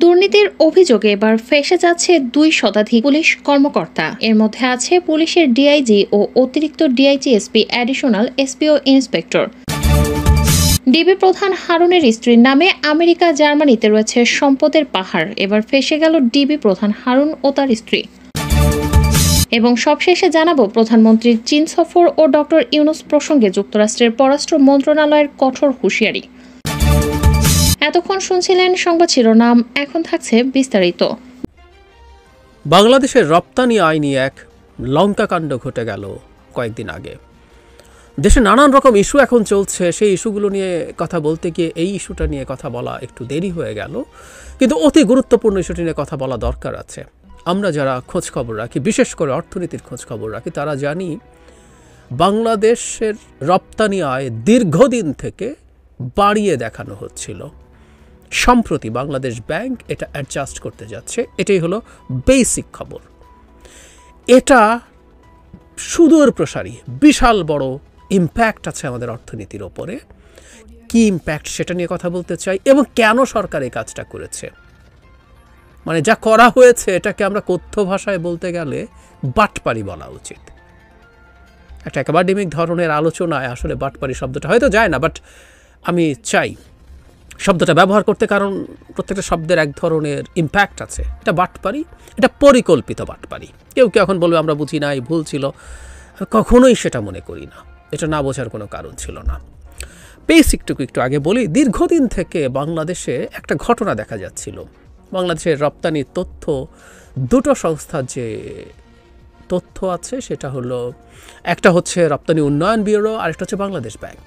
দুর্নীতির অভিযোগে এবার ফেঁসে যাচ্ছে 2 শতাধিক পুলিশ কর্মকর্তা। এর মধ্যে আছে পুলিশের ডিআইজি ও অতিরিক্ত ডিআইজি, এসপি, অ্যাডিশনাল এসপি ও ইন্সপেক্টর। ডিবি প্রধান হারুনের স্ত্রীর নামে আমেরিকা, জার্মানিতে রয়েছে সম্পদের পাহাড়। এবার ফেঁসে গেল ডিবি প্রধান হারুন ও তার স্ত্রী। এবং সবশেষে জানাবো প্রধানমন্ত্রীর চীন সফর ও ডক্টর ইউনূস প্রসঙ্গে যুক্তরাষ্ট্রের পররাষ্ট্র মন্ত্রণালয়ের কঠোর হুঁশিয়ারি। এতক্ষণ শুনছিলেন সংবাদ শিরোনাম, এখন থাকছে বিস্তারিত। বাংলাদেশের রপ্তানি আইনি এক লঙ্কাকাণ্ড ঘটে গেল কয়েকদিন আগে। দেশে নানান রকম ইস্যু এখন চলছে, সেই ইস্যুগুলো নিয়ে কথা বলতে গিয়ে এই ইস্যুটা নিয়ে কথা বলা একটু দেরি হয়ে গেল, কিন্তু অতি গুরুত্বপূর্ণ ইস্যুটি নিয়ে কথা বলা দরকার আছে। আমরা যারা খোঁজ খবর রাখি, বিশেষ করে অর্থনীতির খোঁজ খবর রাখি, তারা জানি বাংলাদেশের রপ্তানি আয় দীর্ঘদিন থেকে বাড়িয়ে দেখানো হচ্ছিল। সম্প্রতি বাংলাদেশ ব্যাংক এটা অ্যাডজাস্ট করতে যাচ্ছে, এটাই হলো বেসিক খবর। এটা সুদূর প্রসারী বিশাল বড় ইম্প্যাক্ট আছে আমাদের অর্থনীতির ওপরে। কি ইম্প্যাক্ট সেটা নিয়ে কথা বলতে চাই, এবং কেন সরকার এই কাজটা করেছে। মানে যা করা হয়েছে এটাকে আমরা কথ্য ভাষায় বলতে গেলে বাটপারি বলা উচিত। একটা একাডেমিক ধরনের আলোচনায় আসলে বাটপারি শব্দটা হয়তো যায় না, বাট আমি চাই শব্দটা ব্যবহার করতে, কারণ প্রত্যেকটা শব্দের এক ধরনের ইম্প্যাক্ট আছে। এটা বাটপারি, এটা পরিকল্পিত বাটপারি। কেউ কেউ এখন বলবে আমরা বুঝি নাই, ভুল ছিল। কখনোই সেটা মনে করি না, এটা না বোঝার কোনো কারণ ছিল না। বেসিকটুকু একটু আগে বলি। দীর্ঘদিন থেকে বাংলাদেশে একটা ঘটনা দেখা যাচ্ছিল। বাংলাদেশের রপ্তানির তথ্য, দুটো সংস্থার যে তথ্য আছে সেটা হলো, একটা হচ্ছে রপ্তানি উন্নয়ন ব্যুরো, আরেকটা হচ্ছে বাংলাদেশ ব্যাংক।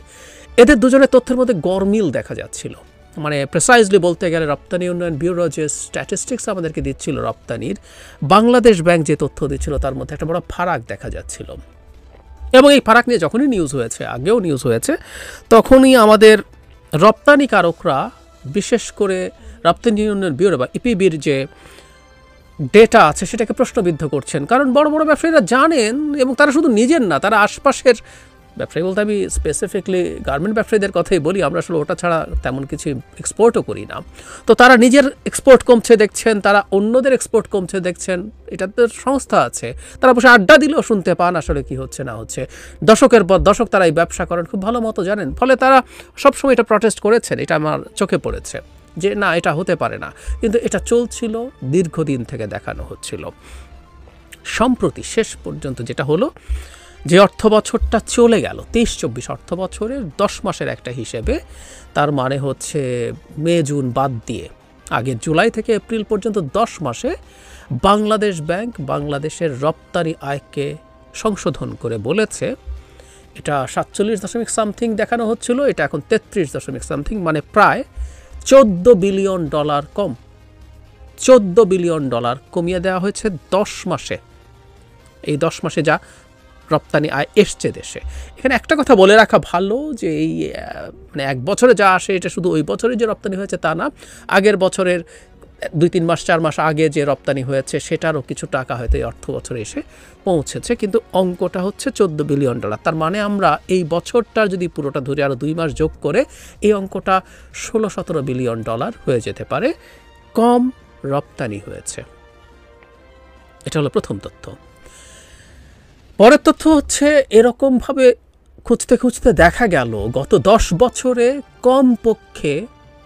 এদের দুজনের তথ্যের মধ্যে গরমিল দেখা যাচ্ছিল। মানে প্রেসাইজলি বলতে গেলে রপ্তানি উন্নয়ন ব্যুরো যে স্ট্যাটিস্টিক্স আমাদেরকে দিচ্ছিল রপ্তানির, বাংলাদেশ ব্যাংক যে তথ্য দিচ্ছিল তার মধ্যে একটা বড় ফারাক দেখা যাচ্ছিল। এবং এই ফারাক নিয়ে যখনই নিউজ হয়েছে, আগেও নিউজ হয়েছে, তখনই আমাদের রপ্তানিকারকরা, বিশেষ করে রপ্তানি উন্নয়ন ব্যুরো বা ইপিবির যে ডেটা আছে সেটাকে প্রশ্নবিদ্ধ করছেন। কারণ বড় বড় ব্যবসায়ীরা জানেন, এবং তারা শুধু নিজের না, তারা আশপাশের ব্যবসায়ী বলতে আমি স্পেসিফিকলি গার্মেন্ট ব্যবসায়ীদের কথাই বলি, আমরা আসলে ওটা ছাড়া তেমন কিছু এক্সপোর্টও করি না। তো তারা নিজের এক্সপোর্ট কমছে দেখছেন, তারা অন্যদের এক্সপোর্ট কমছে দেখছেন। এটাদের সংস্থা আছে, তারা বসে আড্ডা দিলেও শুনতে পান আসলে কি হচ্ছে না হচ্ছে। দশকের পর দশক তারা এই ব্যবসা করেন, খুব ভালো মতো জানেন। ফলে তারা সবসময় এটা প্রটেস্ট করেছেন, এটা আমার চোখে পড়েছে যে না, এটা হতে পারে না। কিন্তু এটা চলছিল, দীর্ঘদিন থেকে দেখানো হচ্ছিল। সম্প্রতি শেষ পর্যন্ত যেটা হলো, যে অর্থ বছরটা চলে গেল 23-24 অর্থ বছরের 10 মাসের একটা হিসেবে, তার মানে হচ্ছে মে জুন বাদ দিয়ে আগের জুলাই থেকে এপ্রিল পর্যন্ত 10 মাসে বাংলাদেশ ব্যাংক বাংলাদেশের রপ্তানি আয়কে সংশোধন করে বলেছে, এটা 47 সামথিং দেখানো হচ্ছিল, এটা এখন 33 সামথিং, মানে প্রায় $14 বিলিয়ন কম। $14 বিলিয়ন কমিয়ে দেওয়া হয়েছে 10 মাসে। এই 10 মাসে যা রপ্তানি আয় এসছে দেশে। এখানে একটা কথা বলে রাখা ভালো, যে এই মানে এক বছরে যা আসে এটা শুধু ওই বছরে যে রপ্তানি হয়েছে তা না, আগের বছরের 2-3 মাস 4 মাস আগে যে রপ্তানি হয়েছে সেটারও কিছু টাকা হয়তো এই অর্থ বছরে এসে পৌঁছেছে। কিন্তু অঙ্কটা হচ্ছে $14 বিলিয়ন। তার মানে আমরা এই বছরটার যদি পুরোটা ধরে আরও 2 মাস যোগ করে এই অঙ্কটা $16-17 বিলিয়ন হয়ে যেতে পারে। কম রপ্তানি হয়েছে। এটা হলো প্রথম তথ্য। পরের তথ্য হচ্ছে, এরকমভাবে খুঁজতে খুঁজতে দেখা গেল গত 10 বছরে কমপক্ষে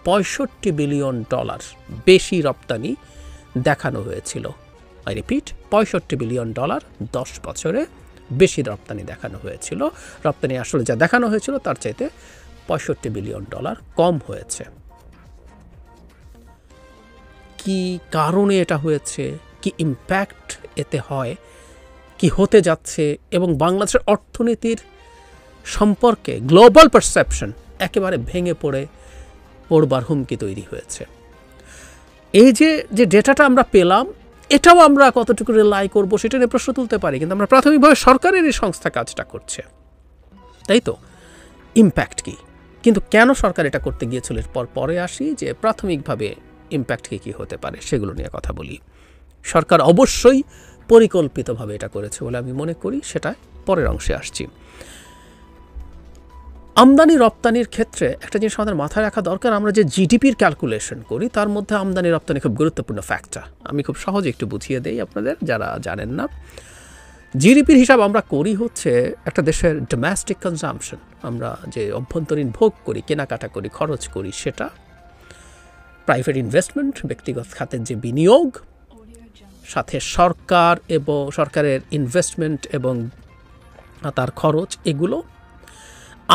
$65 বিলিয়ন বেশি রপ্তানি দেখানো হয়েছিল। আই রিপিট, $65 বিলিয়ন 10 বছরে বেশি রপ্তানি দেখানো হয়েছিল। রপ্তানি আসলে যা দেখানো হয়েছিল তার চাইতে $65 বিলিয়ন কম হয়েছে। কি কারণে এটা হয়েছে, কি ইম্প্যাক্ট এতে হয়, কি হতে যাচ্ছে, এবং বাংলাদেশের অর্থনীতির সম্পর্কে গ্লোবাল পারসেপশন একেবারে ভেঙে পড়বার হুমকি তৈরি হয়েছে। এই যে ডেটাটা আমরা পেলাম, এটাও আমরা কতটুকু রিলাই করবো সেটা নিয়ে প্রশ্ন তুলতে পারি। কিন্তু আমরা প্রাথমিকভাবে সরকারের এই সংস্থা কাজটা করছে, তাই তো, ইম্প্যাক্ট কি, কিন্তু কেন সরকার এটা করতে গিয়েছিল এরপর পরে আসি, যে প্রাথমিকভাবে ইম্প্যাক্ট কি হতে পারে সেগুলো নিয়ে কথা বলি। সরকার অবশ্যই পরিকল্পিতভাবে এটা করেছে বলে আমি মনে করি, সেটা পরের অংশে আসছি। আমদানি রপ্তানির ক্ষেত্রে একটা জিনিস আমাদের মাথায় রাখা দরকার, আমরা যে জিডিপির ক্যালকুলেশন করি তার মধ্যে আমদানি রপ্তানি খুব গুরুত্বপূর্ণ ফ্যাক্টর। আমি খুব সহজে একটু বুঝিয়ে দেই আপনাদের যারা জানেন না। জিডিপির হিসাব আমরা করি হচ্ছে একটা দেশের ডোমেস্টিক কনজাম্পশন, আমরা যে অভ্যন্তরীণ ভোগ করি, কেনাকাটা করি, খরচ করি, সেটা প্রাইভেট ইনভেস্টমেন্ট, ব্যক্তিগত খাতের যে বিনিয়োগ, সাথে সরকার এবং সরকারের ইনভেস্টমেন্ট এবং তার খরচ, এগুলো।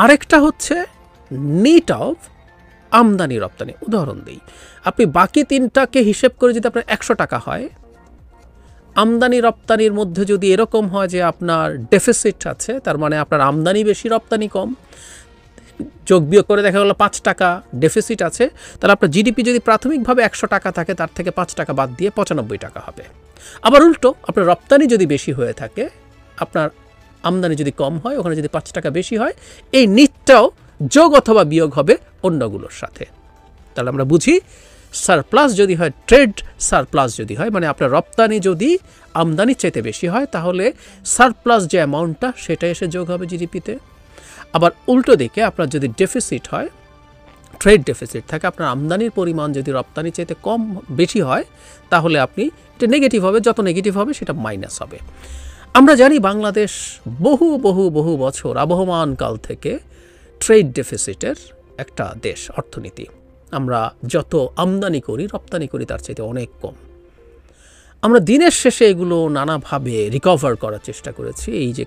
আরেকটা হচ্ছে নেট অফ আমদানি রপ্তানি। উদাহরণ দিই, আপনি বাকি তিনটাকে হিসেব করে যদি আপনার 100 টাকা হয়, আমদানি রপ্তানির মধ্যে যদি এরকম হয় যে আপনার ডেফিসিট আছে, তার মানে আপনার আমদানি বেশি রপ্তানি কম, যোগ বিয়োগ করে দেখা গেল 5 টাকা ডেফিসিট আছে, তাহলে আপনার জিডিপি যদি প্রাথমিকভাবে 100 টাকা থাকে তার থেকে 5 টাকা বাদ দিয়ে 95 টাকা হবে। আবার উল্টো, আপনার রপ্তানি যদি বেশি হয়ে থাকে, আপনার আমদানি যদি কম হয়, ওখানে যদি 5 টাকা বেশি হয়, এই নিটটাও যোগ অথবা বিয়োগ হবে অন্যগুলোর সাথে। তাহলে আমরা বুঝি সারপ্লাস যদি হয়, ট্রেড সারপ্লাস যদি হয়, মানে আপনার রপ্তানি যদি আমদানির চাইতে বেশি হয়, তাহলে সারপ্লাস যে অ্যামাউন্টটা সেটা এসে যোগ হবে জিডিপিতে। আবার উল্টো দিকে আপনার যদি ডেফিসিট হয়, ট্রেড ডেফিসিট থাকে, আপনার আমদানির পরিমাণ যদি রপ্তানির চাইতে কম বেশি হয়, তাহলে আপনি এটা নেগেটিভ হবে, যত নেগেটিভ হবে সেটা মাইনাস হবে। আমরা জানি বাংলাদেশ বহু বহু বহু বছর আবহমান কাল থেকে ট্রেড ডেফিসিটের একটা দেশ, অর্থনীতি। আমরা যত আমদানি করি, রপ্তানি করি তার চাইতে অনেক কম। আমরা দিনের শেষে এগুলো নানাভাবে রিকভার করার চেষ্টা করেছি। এই যে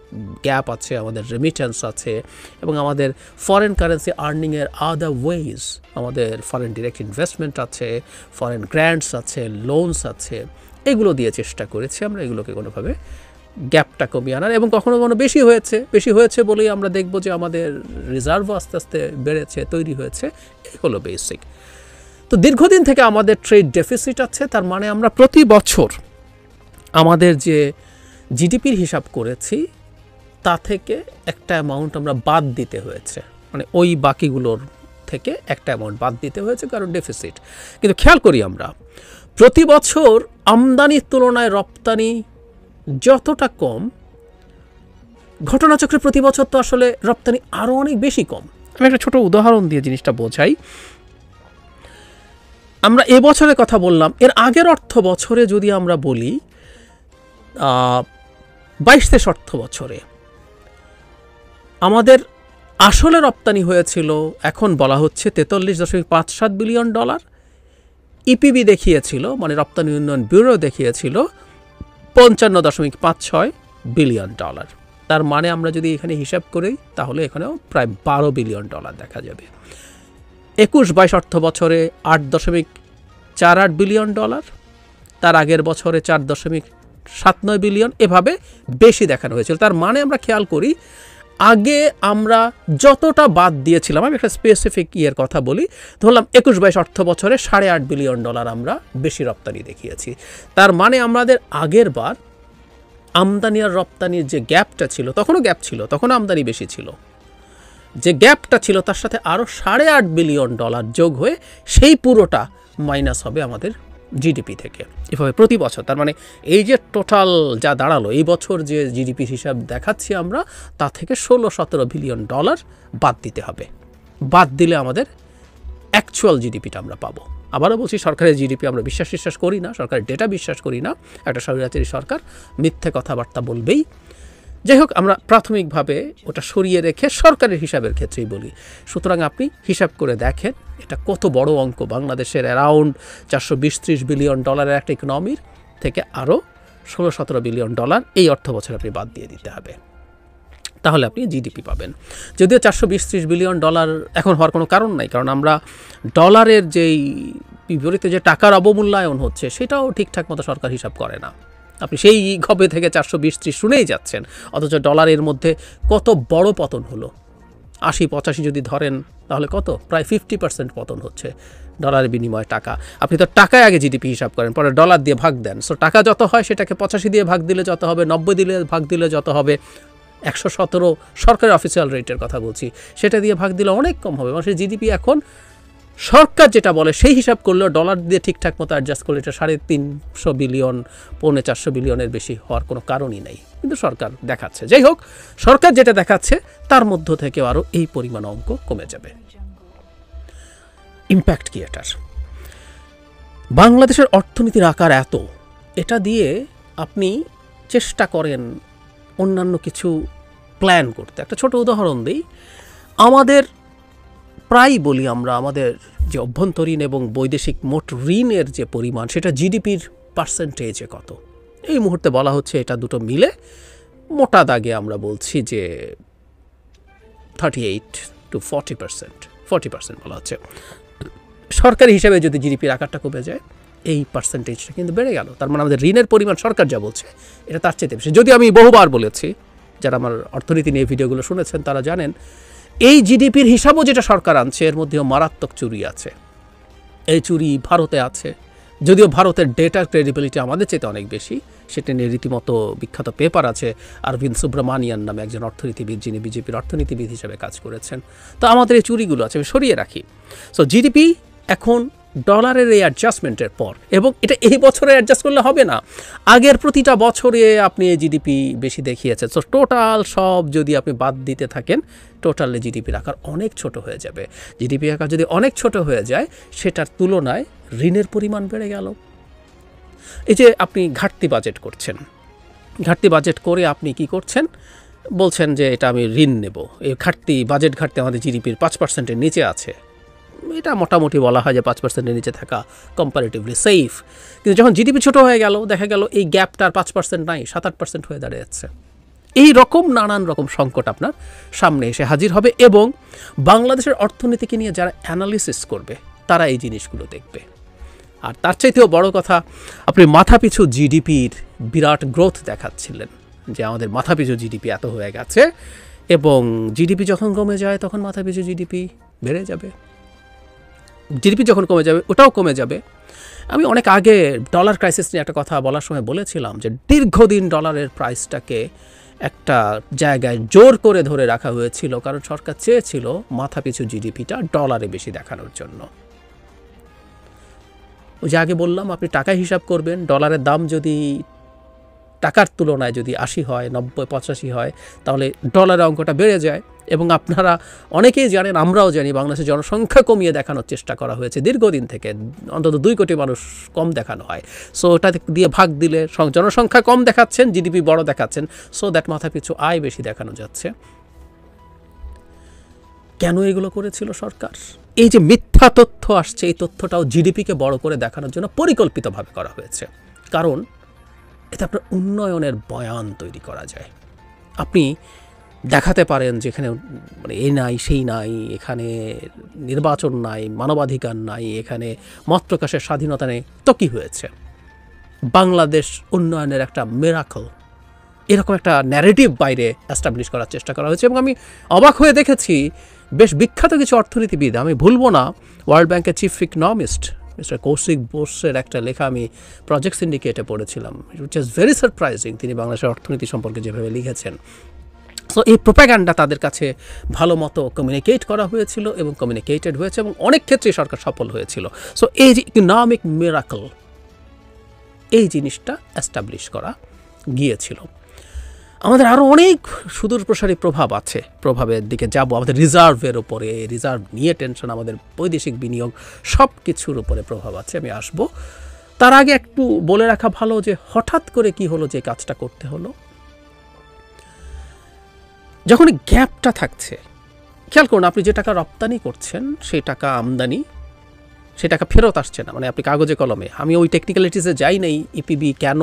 গ্যাপ আছে, আমাদের রেমিটেন্স আছে, এবং আমাদের ফরেন কারেন্সি আর্নিংয়ের আদার ওয়েজ, আমাদের ফরেন ডিরেক্ট ইনভেস্টমেন্ট আছে, ফরেন গ্র্যান্টস আছে, লোনস আছে, এগুলো দিয়ে চেষ্টা করেছি আমরা এগুলোকে কোনোভাবে গ্যাপটা কমিয়ে আনার। এবং কখনো কখনো বেশি হয়েছে বলেই আমরা দেখব যে আমাদের রিজার্ভও আস্তে আস্তে বেড়েছে, তৈরি হয়েছে। এই হলো বেসিক। তো দীর্ঘদিন থেকে আমাদের ট্রেড ডেফিসিট আছে, তার মানে আমরা প্রতি বছর আমাদের যে জিডিপির হিসাব করেছি তা থেকে একটা অ্যামাউন্ট আমরা বাদ দিতে হয়েছে, মানে ওই বাকিগুলোর থেকে একটা অ্যামাউন্ট বাদ দিতে হয়েছে, কারণ ডেফিসিট। কিন্তু খেয়াল করি আমরা প্রতি বছর আমদানির তুলনায় রপ্তানি যতটা কম, ঘটনাচক্রে প্রতি বছর তো আসলে রপ্তানি আরও অনেক বেশি কম। আমি একটা ছোট উদাহরণ দিয়ে জিনিসটা বোঝাই। আমরা এবছরের কথা বললাম, এর আগের অর্থ বছরে যদি আমরা বলি 22-23 অর্থ বছরে আমাদের আসলে রপ্তানি হয়েছিল, এখন বলা হচ্ছে $43.57 বিলিয়ন। ইপিবি দেখিয়েছিল, মানে রপ্তানি উন্নয়ন ব্যুরো দেখিয়েছিল $55.56 বিলিয়ন। তার মানে আমরা যদি এখানে হিসাব করি তাহলে এখানেও প্রায় $12 বিলিয়ন দেখা যাবে। 21-22 অর্থ বছরে $8.48 বিলিয়ন, তার আগের বছরে $4.79 বিলিয়ন, এভাবে বেশি দেখানো হয়েছিল। তার মানে আমরা খেয়াল করি আগে আমরা যতটা বাদ দিয়েছিলাম, আমি একটা স্পেসিফিক ইয়ের কথা বলি, ধরলাম 21-22 অর্থ বছরে $8.5 বিলিয়ন আমরা বেশি রপ্তানি দেখিয়েছি। তার মানে আমাদের আগের বার আমদানি আর রপ্তানির যে গ্যাপটা ছিল, তখনও গ্যাপ ছিল, তখনও আমদানি বেশি ছিল, যে গ্যাপটা ছিল তার সাথে আরও $8.5 বিলিয়ন যোগ হয়ে সেই পুরোটা মাইনাস হবে আমাদের জিডিপি থেকে, এভাবে প্রতি বছর। তার মানে এই যে টোটাল যা দাঁড়ালো, এই বছর যে জিডিপির হিসাব দেখাচ্ছি আমরা, তা থেকে $16-17 বিলিয়ন বাদ দিতে হবে। বাদ দিলে আমাদের অ্যাকচুয়াল জিডিপিটা আমরা পাবো। আবারও বলছি, সরকারের জিডিপি আমরা বিশ্বাস করি না, সরকারের ডেটা বিশ্বাস করি না। একটা স্বৈরাচারী সরকার মিথ্যে কথাবার্তা বলবেই। যাই হোক, আমরা প্রাথমিকভাবে ওটা সরিয়ে রেখে সরকারের হিসাবের ক্ষেত্রেই বলি। সুতরাং আপনি হিসাব করে দেখেন এটা কত বড় অঙ্ক। বাংলাদেশের অ্যারাউন্ড $420-30 বিলিয়ন একটা ইকোনমির থেকে আরও $16-17 বিলিয়ন এই অর্থ বছর আপনি বাদ দিয়ে দিতে হবে, তাহলে আপনি জিডিপি পাবেন। যদিও $420-30 বিলিয়ন এখন হওয়ার কোনো কারণ নাই, কারণ আমরা ডলারের যেই বিপরীতে যে টাকার অবমূল্যায়ন হচ্ছে সেটাও ঠিকঠাক মতো সরকার হিসাব করে না। আপনি সেই গবে থেকে 420-30 শুনেই যাচ্ছেন, অথচ ডলারের মধ্যে কত বড় পতন হলো। 80-85 যদি ধরেন তাহলে কত, প্রায় 50% পতন হচ্ছে ডলারের বিনিময়ে টাকা। আপনি তো টাকায় আগে জিডিপি হিসাব করেন, পরে ডলার দিয়ে ভাগ দেন। সো টাকা যত হয় সেটাকে 85 দিয়ে ভাগ দিলে যত হবে, 90 দিয়ে ভাগ দিলে যত হবে, 117 সরকারের অফিসিয়াল রেটের কথা বলছি, সেটা দিয়ে ভাগ দিলে অনেক কম হবে। মানুষের জিডিপি এখন সরকার যেটা বলে সেই হিসাব করলেও ডলার দিয়ে ঠিকঠাক মতো অ্যাডজাস্ট করলে এটা 350 বিলিয়ন 450 বিলিয়নের বেশি হওয়ার কোনো কারণই নেই, কিন্তু সরকার দেখাচ্ছে। যাই হোক, সরকার যেটা দেখাচ্ছে তার মধ্য থেকেও আরও এই পরিমাণ অঙ্ক কমে যাবে। ইম্প্যাক্ট কি এটার? বাংলাদেশের অর্থনীতির আকার এত, এটা দিয়ে আপনি চেষ্টা করেন অন্যান্য কিছু প্ল্যান করতে। একটা ছোট উদাহরণ দিই, আমাদের প্রায় বলি আমরা আমাদের যে অভ্যন্তরীণ এবং বৈদেশিক মোট ঋণের যে পরিমাণ সেটা জিডিপির পার্সেন্টেজে কত। এই মুহূর্তে বলা হচ্ছে এটা দুটো মিলে মোটা দাগে আমরা বলছি যে 38 to 40% বলা হচ্ছে। সরকারি হিসাবে যদি জিডিপির আকারটা কমে যায় এই পার্সেন্টেজটা কিন্তু বেড়ে গেল। তার মানে আমাদের ঋণের পরিমাণ সরকার যা বলছে এটা তার চেয়ে বেশি। যদি আমি বহুবার বলেছি, যারা আমার অর্থনীতি নিয়ে ভিডিওগুলো শুনেছেন তারা জানেন, এই জিডিপির হিসাবও যেটা সরকার আনছে এর মধ্যেও মারাত্মক চুরি আছে। এই চুরি ভারতে আছে, যদিও ভারতের ডেটার ক্রেডিবিলিটি আমাদের চেয়ে অনেক বেশি। সেটা নিয়ে রীতিমতো বিখ্যাত পেপার আছে অরবিন্দ সুব্রমণিয়ান নামে একজন অর্থনীতিবিদ, যিনি বিজেপির অর্থনীতিবিদ হিসেবে কাজ করেছেন। তো আমাদের এই চুরিগুলো আছে, আমি সরিয়ে রাখি। সো জিডিপি এখন ডলারের এই অ্যাডজাস্টমেন্টের পর, এবং এটা এই বছরে অ্যাডজাস্ট করলে হবে না, আগের প্রতিটা বছরে আপনি এই জিডিপি বেশি দেখিয়েছেন। সো টোটাল সব যদি আপনি বাদ দিতে থাকেন, টোটালে জিডিপির আকার অনেক ছোট হয়ে যাবে। জিডিপি আকার যদি অনেক ছোট হয়ে যায়, সেটার তুলনায় ঋণের পরিমাণ বেড়ে গেল। এই যে আপনি ঘাটতি বাজেট করছেন, ঘাটতি বাজেট করে আপনি কি করছেন, বলছেন যে এটা আমি ঋণ নেব। এই বাজেট ঘাটতি আমাদের জিডিপির 5%-এর নিচে আছে। এটা মোটামুটি বলা হয় যে 5%-এর নিচে থাকা কম্পারেটিভলি সেফ। কিন্তু যখন জিডিপি ছোট হয়ে গেল, দেখা গেল এই গ্যাপটার 5% নাই, 7-8% হয়ে দাঁড়িয়েছে। এই রকম নানান রকম সংকট আপনার সামনে এসে হাজির হবে, এবং বাংলাদেশের অর্থনীতিকে নিয়ে যারা অ্যানালিসিস করবে তারা এই জিনিসগুলো দেখবে। আর তার চাইতেও বড় কথা, আপনি মাথাপিছু জিডিপির বিরাট গ্রোথ দেখাচ্ছিলেন যে আমাদের মাথাপিছু জিডিপি এত হয়ে গেছে, এবং জিডিপি যখন কমে যায় তখন মাথাপিছু জিডিপি বেড়ে যাবে। জিডিপি যখন কমে যাবে ওটাও কমে যাবে। আমি অনেক আগে ডলার ক্রাইসিস নিয়ে একটা কথা বলার সময় বলেছিলাম যে দীর্ঘদিন ডলারের প্রাইসটাকে একটা জায়গায় জোর করে ধরে রাখা হয়েছিল, কারণ সরকার চেয়েছিল মাথাপিছু জিডিপিটা ডলারে বেশি দেখানোর জন্য। ওই যে আগে বললাম, আপনি টাকায় হিসাব করবেন, ডলারের দাম যদি টাকার তুলনায় যদি 80 হয়, 90, 85 হয়, তাহলে ডলারের অঙ্কটা বেড়ে যায়। এবং আপনারা অনেকেই জানেন, আমরাও জানি, বাংলাদেশের জনসংখ্যা কমিয়ে দেখানোর চেষ্টা করা হয়েছে দীর্ঘদিন থেকে। অন্তত 2 কোটি মানুষ কম দেখানো হয়। সো ওটা দিয়ে ভাগ দিলে জনসংখ্যা কম দেখাচ্ছেন, জিডিপি বড় দেখাচ্ছেন, সো দ্যাট মাথাপিছু আয় বেশি দেখানো যাচ্ছে। কেন এগুলো করেছিল সরকার? এই যে মিথ্যা তথ্য আসছে, এই তথ্যটাও জিডিপিকে বড় করে দেখানোর জন্য পরিকল্পিতভাবে করা হয়েছে। কারণ এতে আপনার উন্নয়নের বয়ান তৈরি করা যায়। আপনি দেখাতে পারেন যেখানে মানে এই নাই সেই নাই, এখানে নির্বাচন নাই, মানবাধিকার নাই, এখানে মত প্রকাশের স্বাধীনতা নেই, তো কী হয়েছে? বাংলাদেশ উন্নয়নের একটা মিরাকল, এরকম একটা ন্যারেটিভ বাইরে এস্টাবলিশ করার চেষ্টা করা হয়েছে। এবং আমি অবাক হয়ে দেখেছি, বেশ বিখ্যাত কিছু অর্থনীতিবিদ, আমি ভুলবো না, ওয়ার্ল্ড ব্যাংকের চিফ ইকোনমিস্ট মিস্টার কৌশিক বোসের একটা লেখা আমি প্রজেক্ট সিন্ডিকেটে পড়েছিলাম, উইচ ইজ ভেরি সারপ্রাইজিং। তিনি বাংলাদেশের অর্থনীতি সম্পর্কে যেভাবে লিখেছেন, সো এই প্রোপাগান্ডা তাদের কাছে ভালো মতো কমিউনিকেট করা হয়েছিল এবং কমিউনিকেটেড হয়েছে, এবং অনেক ক্ষেত্রে সরকার সফল হয়েছিল। সো এই যে ইকোনমিক মিরাকল, এই জিনিসটা এস্টাবলিশ করা গিয়েছিল। আমাদের আরও অনেক সুদূর প্রসারী প্রভাব আছে, প্রভাবের দিকে যাব। আমাদের রিজার্ভের উপরে, রিজার্ভ নিয়ে টেনশন, আমাদের বৈদেশিক বিনিয়োগ, সব কিছুর উপরে প্রভাব আছে, আমি আসবো। তার আগে একটু বলে রাখা ভালো যে হঠাৎ করে কি হলো যে কাজটা করতে হলো। যখন গ্যাপটা থাকছে, খেয়াল করুন, আপনি যে টাকা রপ্তানি করছেন সেই টাকা আমদানি, সেই টাকা ফেরত আসছে না, মানে আপনি কাগজে কলমে। আমি ওই টেকনিক্যালিটিসে যাই নাই, ইপিবি কেন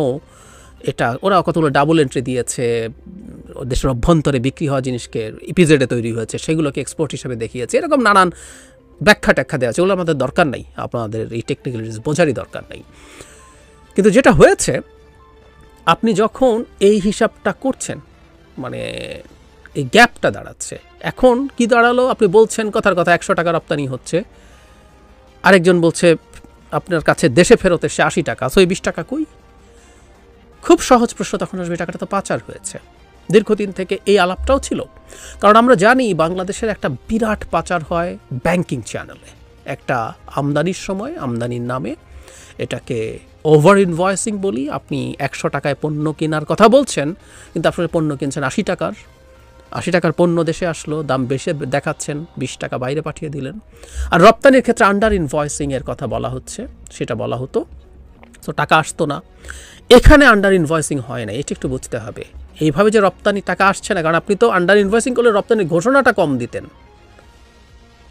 এটা, ওরা কতগুলো ডাবল এন্ট্রি দিয়েছে, দেশের অভ্যন্তরে বিক্রি হওয়া জিনিসকে ইপিজেডে তৈরি হয়েছে, সেগুলোকে এক্সপোর্ট হিসেবে দেখিয়েছে, এরকম নানান ব্যাখ্যা ট্যাখ্যা দেওয়া আছে। ওগুলো আমাদের দরকার নেই, আপনাদের এই টেকনিক্যালিটিস বোঝারই দরকার নেই। কিন্তু যেটা হয়েছে, আপনি যখন এই হিসাবটা করছেন, মানে এই গ্যাপটা দাঁড়াচ্ছে, এখন কি দাঁড়ালো? আপনি বলছেন কথার কথা 100 টাকা রপ্তানি হচ্ছে, আরেকজন বলছে আপনার কাছে দেশে ফেরত এসে 80 টাকা, সো এই 20 টাকা কই? খুব সহজ প্রশ্ন তখন আসবে, টাকাটা তো পাচার হয়েছে। দীর্ঘদিন থেকে এই আলাপটাও ছিল, কারণ আমরা জানি বাংলাদেশের একটা বিরাট পাচার হয় ব্যাংকিং চ্যানেলে। একটা আমদানির সময় আমদানির নামে এটাকে ওভার ইনভয়েসিং বলি। আপনি 100 টাকায় পণ্য কেনার কথা বলছেন, কিন্তু আসলে পণ্য কিনছেন 80 টাকার পণ্য দেশে আসলো, দাম বেশি দেখাচ্ছেন, 20 টাকা বাইরে পাঠিয়ে দিলেন। আর রপ্তানির ক্ষেত্রে আন্ডার ইনভয়েসিং এর কথা বলা হচ্ছে, সেটা বলা হতো, তো টাকা আসতো না। এখানে আন্ডার ইনভয়েসিং হয় না, এটা একটু বুঝতে হবে। এইভাবে যে রপ্তানি টাকা আসছে না, কারণ আপনি তো আন্ডার ইনভয়েসিং করলে রপ্তানির ঘোষণাটা কম দিতেন,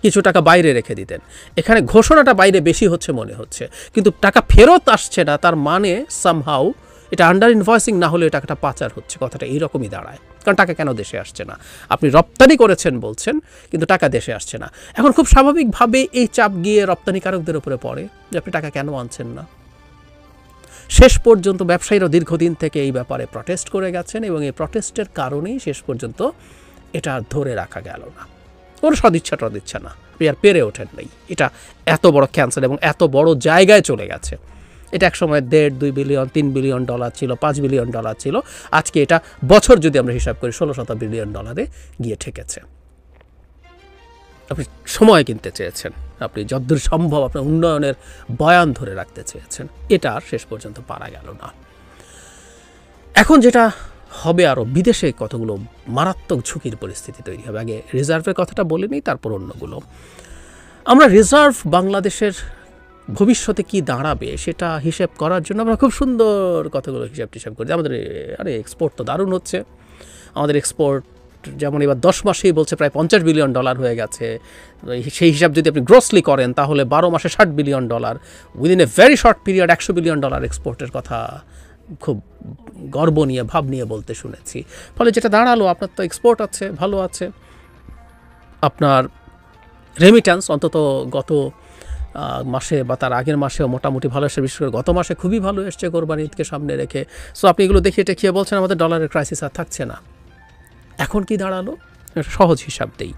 কিছু টাকা বাইরে রেখে দিতেন। এখানে ঘোষণাটা বাইরে বেশি হচ্ছে মনে হচ্ছে, কিন্তু টাকা ফেরত আসছে না, তার মানে সামহাউ এটা আন্ডার ইনভয়েসিং না হলে টাকাটা পাচার হচ্ছে। কথাটা এইরকমই দাঁড়ায়, কারণ টাকা কেন দেশে আসছে না? আপনি রপ্তানি করেছেন বলছেন, কিন্তু টাকা দেশে আসছে না। এখন খুব স্বাভাবিকভাবে এই চাপ গিয়ে রপ্তানিকারকদের উপরে পড়ে যে আপনি টাকা কেন আনছেন না। শেষ পর্যন্ত ব্যবসায়ীরা দীর্ঘদিন থেকে এই ব্যাপারে প্রটেস্ট করে গেছেন, এবং এই প্রটেস্টের কারণেই শেষ পর্যন্ত এটা ধরে রাখা গেল না। কোনো সদিচ্ছা না, আর পেরে ওঠেন নাই। এটা এত বড় ক্যান্সার এবং এত বড় জায়গায় চলে গেছে। এটা এক সময় 1.5-2 বিলিয়ন, 3 বিলিয়ন ডলার ছিল, 5 বিলিয়ন ডলার ছিল। আজকে এটা বছর যদি আমরা হিসাব করি 16 বিলিয়ন ডলারে গিয়ে ঠেকেছে। আপনি সময় কিনতে চেয়েছেন, আপনি যতদূর সম্ভব আপনার উন্নয়নের বয়ান ধরে রাখতে চেয়েছেন, এটা আর শেষ পর্যন্ত পারা গেল না। এখন যেটা হবে, আরও বিদেশে কতগুলো মারাত্মক ঝুঁকির পরিস্থিতি তৈরি হবে। আগে রিজার্ভের কথাটা বলে নিই, তারপর অন্যগুলো। আমরা রিজার্ভ বাংলাদেশের ভবিষ্যতে কি দাঁড়াবে সেটা হিসেব করার জন্য আমরা খুব সুন্দর কতগুলো হিসাব করি। আমাদের এক্সপোর্ট তো দারুণ হচ্ছে। আমাদের এক্সপোর্ট যেমন এবার 10 মাসেই বলছে প্রায় 50 বিলিয়ন ডলার হয়ে গেছে। সেই হিসাব যদি আপনি গ্রসলি করেন তাহলে 12 মাসে 60 billion dollar, within a very short period 100 billion dollar এক্সপোর্টের কথা খুব গর্ব নিয়ে, ভাব নিয়ে বলতে শুনেছি। ফলে যেটা দাঁড়ালো, আপনার তো এক্সপোর্ট আছে, ভালো আছে, আপনার রেমিট্যান্স অন্তত গত মাসে বা তার আগের মাসেও মোটামুটি ভালো এসে, বিশেষ করে গত মাসে খুবই ভালো এসছে কোরবানি ঈদকে সামনে রেখে। সো আপনি এগুলো দেখিয়ে টেখিয়ে বলছেন আমাদের ডলারের ক্রাইসিস আর থাকছে না। এখন কি দাঁড়ালো? সহজ হিসাব দেই।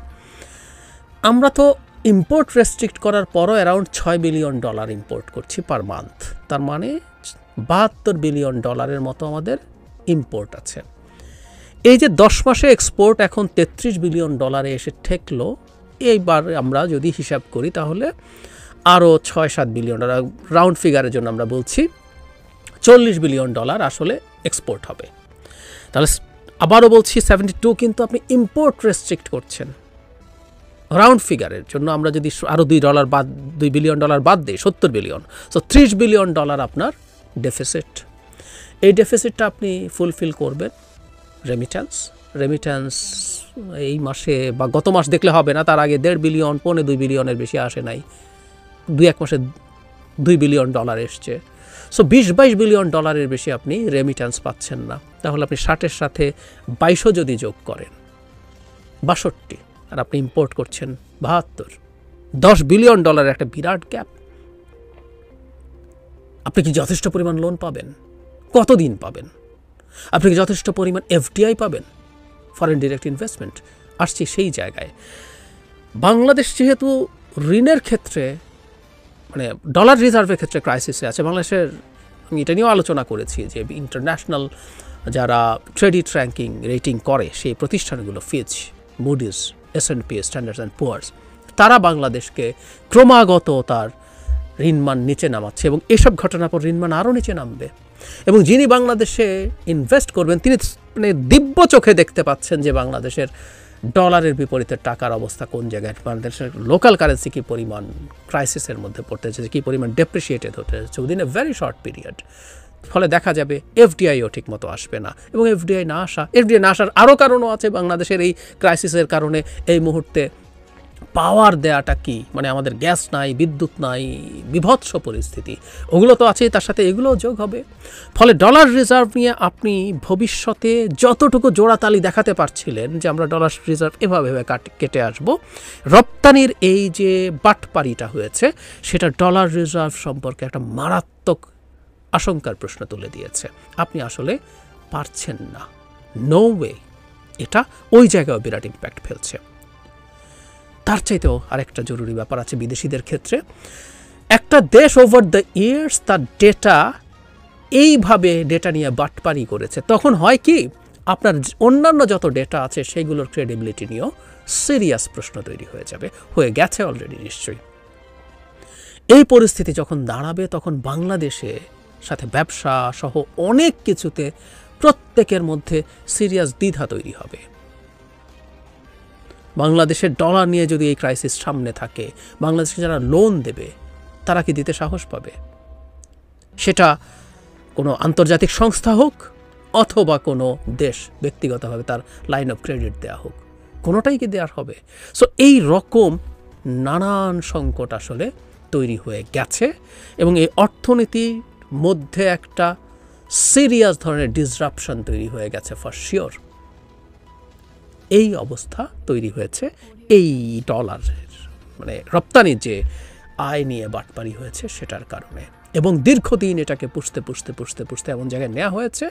আমরা তো ইম্পোর্ট রেস্ট্রিক্ট করার পরও অ্যারাউন্ড 6 বিলিয়ন ডলার ইম্পোর্ট করছি পার মান্থ। তার মানে 72 বিলিয়ন ডলারের মতো আমাদের ইম্পোর্ট আছে। এই যে 10 মাসে এক্সপোর্ট এখন 33 বিলিয়ন ডলারে এসে ঠেকলো, এইবার আমরা যদি হিসাব করি তাহলে আরও 6-7 বিলিয়ন ডলার, রাউন্ড ফিগারের জন্য আমরা বলছি 40 বিলিয়ন ডলার আসলে এক্সপোর্ট হবে। তাহলে আবারও বলছি 72, কিন্তু আপনি ইম্পোর্ট রেস্ট্রিক্ট করছেন। রাউন্ড ফিগারের জন্য আমরা যদি আরও 2 বিলিয়ন ডলার বাদ দিই, 70 বিলিয়ন। সো 30 বিলিয়ন ডলার আপনার ডেফিসিট। এই ডেফিসিটটা আপনি ফুলফিল করবেন রেমিট্যান্স এই মাসে বা গত মাস দেখলে হবে না, তার আগে 1.5 বিলিয়ন, 2 বিলিয়নের বেশি আসে নাই, 2-1 মাসে 2 বিলিয়ন ডলার এসছে। সো 20-22 বিলিয়ন ডলারের বেশি আপনি রেমিট্যান্স পাচ্ছেন না। তাহলে আপনি 60-এর সাথে 22 যদি যোগ করেন 62, আর আপনি ইম্পোর্ট করছেন 72, 10 বিলিয়ন ডলারের একটা বিরাট গ্যাপ। আপনি কি যথেষ্ট পরিমাণ লোন পাবেন? কতদিন পাবেন? আপনি কি যথেষ্ট পরিমাণ এফডিআই পাবেন, ফরেন ডিরেক্ট ইনভেস্টমেন্ট? আসছি সেই জায়গায়। বাংলাদেশ যেহেতু ঋণের ক্ষেত্রে, মানে ডলার রিজার্ভের ক্ষেত্রে ক্রাইসিসে আছে, বাংলাদেশের, আমি এটা নিয়েও আলোচনা করেছি যে ইন্টারন্যাশনাল যারা ক্রেডিট র্যাঙ্কিং রেটিং করে সেই প্রতিষ্ঠানগুলো, ফিচ, মুডিস, S&P, স্ট্যান্ডার্ডস অ্যান্ড পুয়ার্স, তারা বাংলাদেশকে ক্রমাগত তার ঋণমান নিচে নামাচ্ছে, এবং এসব ঘটনার পর ঋণমান আরও নিচে নামবে। এবং যিনি বাংলাদেশে ইনভেস্ট করবেন তিনি মানে দিব্য চোখে দেখতে পাচ্ছেন যে বাংলাদেশের ডলারের বিপরীতে টাকার অবস্থা কোন জায়গায়, বাংলাদেশের লোকাল কারেন্সি কী পরিমাণ ক্রাইসিসের মধ্যে পড়তে হচ্ছে, কী পরিমাণ ডেপ্রিসিয়েটেড হতে হচ্ছে within a very short period. ফলে দেখা যাবে এফডিআইও ঠিক মতো আসবে না, এবং এফডিআই না আসার আরও কারণও আছে। বাংলাদেশের এই ক্রাইসিসের কারণে এই মুহূর্তে পাওয়ার দেয়াটা কি, মানে আমাদের গ্যাস নাই, বিদ্যুৎ নাই, বিভৎস পরিস্থিতি, ওগুলো তো আছেই, তার সাথে এগুলোও যোগ হবে। ফলে ডলার রিজার্ভ নিয়ে আপনি ভবিষ্যতে যতটুকু জোড়াতালি দেখাতে পারছিলেন যে আমরা ডলার রিজার্ভ এভাবে কেটে আসব, রপ্তানির এই যে বাটপাড়িটা হয়েছে সেটা ডলার রিজার্ভ সম্পর্কে একটা মারাত্মক আশঙ্কার প্রশ্ন তুলে দিয়েছে। আপনি আসলে পারছেন না, নো ওয়ে। এটা ওই জায়গায় বিরাট ইম্প্যাক্ট ফেলছে। তার চাইতেও আরেকটা জরুরি ব্যাপার আছে বিদেশিদের ক্ষেত্রে। একটা দেশ ওভার দ্য ইয়ার্স তার এইভাবে ডেটা নিয়ে বাটপারি করেছে, তখন হয় কি, আপনার অন্যান্য যত ডেটা আছে সেগুলোর ক্রেডিবিলিটি নিয়েও সিরিয়াস প্রশ্ন তৈরি হয়ে যাবে, হয়ে গেছে অলরেডি নিশ্চয়ই। এই পরিস্থিতি যখন দাঁড়াবে তখন বাংলাদেশে সাথে ব্যবসা সহ অনেক কিছুতে প্রত্যেকের মধ্যে সিরিয়াস দ্বিধা তৈরি হবে। বাংলাদেশের ডলার নিয়ে যদি এই ক্রাইসিস সামনে থাকে, বাংলাদেশকে যারা লোন দেবে তারা কি দিতে সাহস পাবে? সেটা কোনো আন্তর্জাতিক সংস্থা হোক অথবা কোনো দেশ ব্যক্তিগতভাবে তার লাইন অফ ক্রেডিট দেয়া হোক, কোনোটাই কি দেওয়ার হবে? সো এই রকম নানান সংকট আসলে তৈরি হয়ে গেছে এবং এই অর্থনীতির মধ্যে একটা সিরিয়াস ধরনের ডিসরাপশন তৈরি হয়ে গেছে ফর শিওর। এই অবস্থা তৈরি হয়েছে এই ডলারের মানে রপ্তানির যে আয় নিয়ে বাটপারি হয়েছে সেটার কারণে, এবং দীর্ঘদিন এটাকে পুষতে এমন জায়গায় নেওয়া হয়েছে